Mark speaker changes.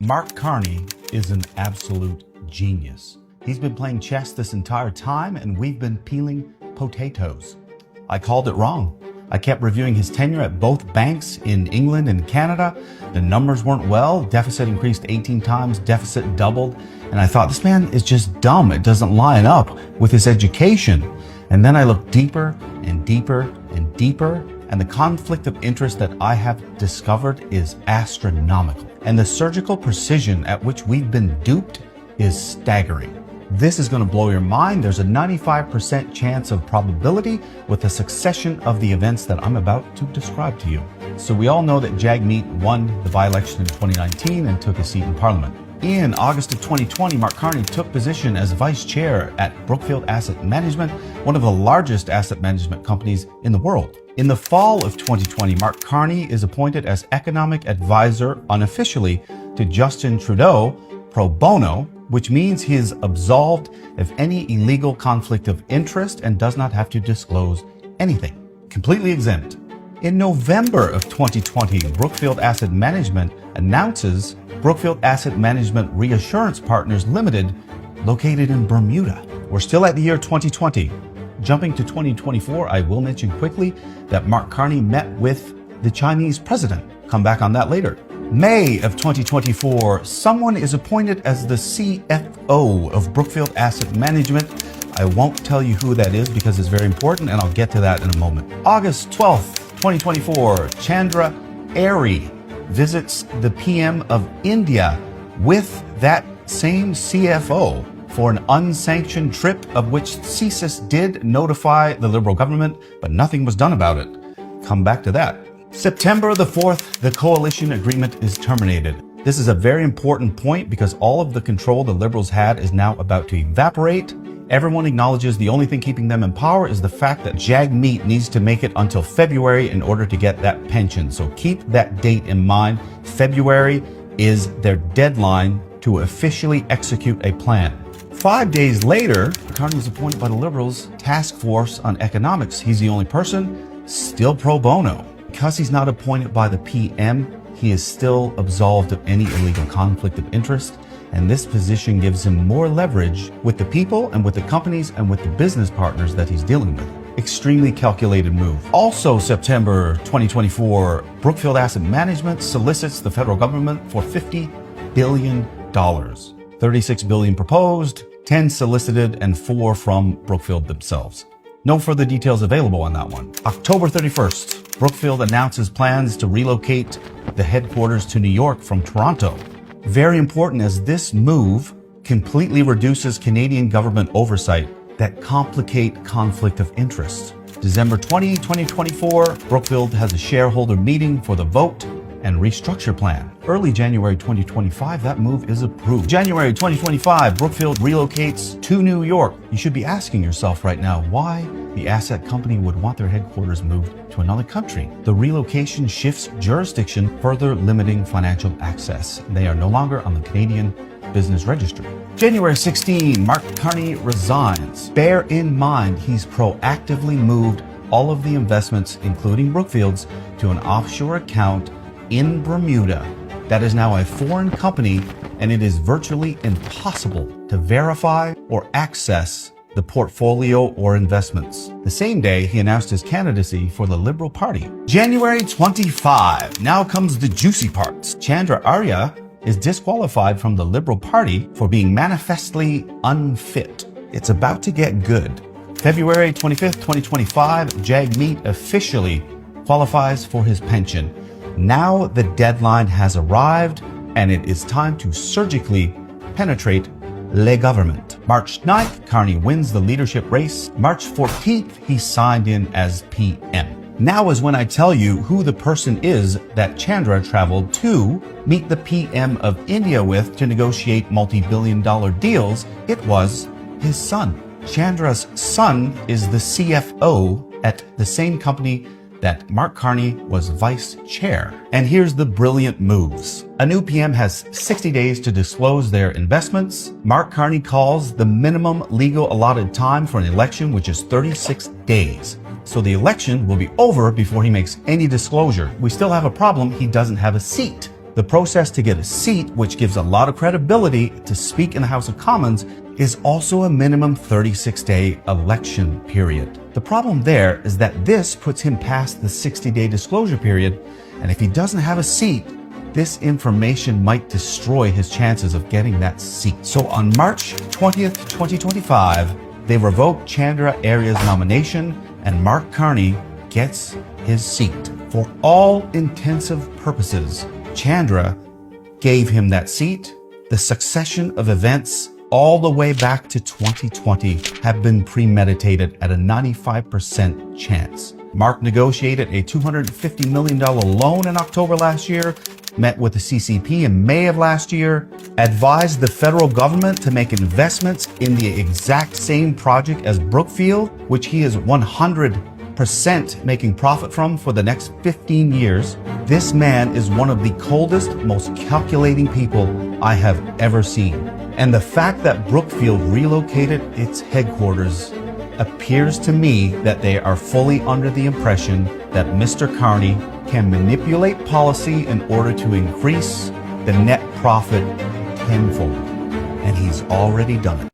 Speaker 1: Mark Carney is an absolute genius. He's been playing chess this entire time, and we've been peeling potatoes. I called it wrong. I kept reviewing his tenure at both banks in England and Canada. The numbers weren't well. Deficit increased 18 times, deficit doubled. And I thought, this man is just dumb. It doesn't line up with his education. And then I looked deeper and deeper and deeper, and the conflict of interest that I have discovered is astronomical. And the surgical precision at which we've been duped is staggering. This is going to blow your mind. There's a 95% chance of probability with a succession of the events that I'm about to describe to you. So we all know that Jagmeet won the by-election in 2019 and took a seat in Parliament. In August of 2020, Mark Carney took position as vice chair at Brookfield Asset Management, one of the largest asset management companies in the world. In the fall of 2020, Mark Carney is appointed as economic advisor unofficially to Justin Trudeau pro bono, which means he is absolved of any illegal conflict of interest and does not have to disclose anything. Completely exempt. In November of 2020, Brookfield Asset Management announces Brookfield Asset Management Reassurance Partners Limited, located in Bermuda. We're still at the year 2020. Jumping to 2024, I will mention quickly that Mark Carney met with the Chinese president. Come back on that later. May of 2024, someone is appointed as the CFO of Brookfield Asset Management. I won't tell you who that is because it's very important, and I'll get to that in a moment. August 12th, 2024, Chandra Airy visits the PM of India with that same CFO for an unsanctioned trip, of which CSIS did notify the Liberal government, but nothing was done about it. Come back to that. September the 4th, the coalition agreement is terminated. This is a very important point because all of the control the Liberals had is now about to evaporate. Everyone acknowledges the only thing keeping them in power is the fact that Jagmeet needs to make it until February in order to get that pension. So keep that date in mind. February is their deadline to officially execute a plan. 5 days later, Carney is appointed by the Liberals Task Force on Economics. He's the only person still pro bono. Because he's not appointed by the PM, he is still absolved of any illegal conflict of interest. And this position gives him more leverage with the people and with the companies and with the business partners that he's dealing with. Extremely calculated move. Also, September 2024, Brookfield Asset Management solicits the federal government for $50 billion. 36 billion proposed, 10 solicited, and 4 from Brookfield themselves. No further details available on that one. October 31st, Brookfield announces plans to relocate the headquarters to New York from Toronto. Very important, as this move completely reduces Canadian government oversight that complicate conflict of interest. December 20, 2024, Brookfield has a shareholder meeting for the vote and restructure plan. Early January 2025, that move is approved. January 2025, Brookfield relocates to New York. You should be asking yourself right now why the asset company would want their headquarters moved to another country. The relocation shifts jurisdiction, further limiting financial access. They are no longer on the Canadian Business Registry. January 16, Mark Carney resigns. Bear in mind, he's proactively moved all of the investments, including Brookfield's, to an offshore account in Bermuda that is now a foreign company, and it is virtually impossible to verify or access the portfolio or investments. The same day, he announced his candidacy for the Liberal Party. January 25, now comes the juicy parts. Chandra Arya is disqualified from the Liberal Party for being manifestly unfit. It's about to get good. February 25th, 2025, Jagmeet officially qualifies for his pension. Now the deadline has arrived, and it is time to surgically penetrate le government. March 9th, Carney wins the leadership race. March 14th, he signed in as PM. Now is when I tell you who the person is that Chandra traveled to meet the PM of India with to negotiate multi-billion-dollar deals. It was his son. Chandra's son is the CFO at the same company that Mark Carney was vice chair. And here's the brilliant moves. A new PM has 60 days to disclose their investments. Mark Carney calls the minimum legal allotted time for an election, which is 36 days. So the election will be over before he makes any disclosure. We still have a problem. He doesn't have a seat. The process to get a seat, which gives a lot of credibility to speak in the House of Commons, is also a minimum 36-day election period. The problem there is that this puts him past the 60-day disclosure period, and if he doesn't have a seat, this information might destroy his chances of getting that seat. So on March 20th, 2025, they revoke Chandra Arya's nomination and Mark Carney gets his seat. For all intensive purposes, Chandra gave him that seat. The succession of events all the way back to 2020 have been premeditated at a 95% chance. Mark negotiated a $250 million loan in October last year, met with the CCP in May of last year, advised the federal government to make investments in the exact same project as Brookfield, which he is 100% making profit from for the next 15 years. This man is one of the coldest, most calculating people I have ever seen. And the fact that Brookfield relocated its headquarters appears to me that they are fully under the impression that Mr. Carney can manipulate policy in order to increase the net profit tenfold. And he's already done it.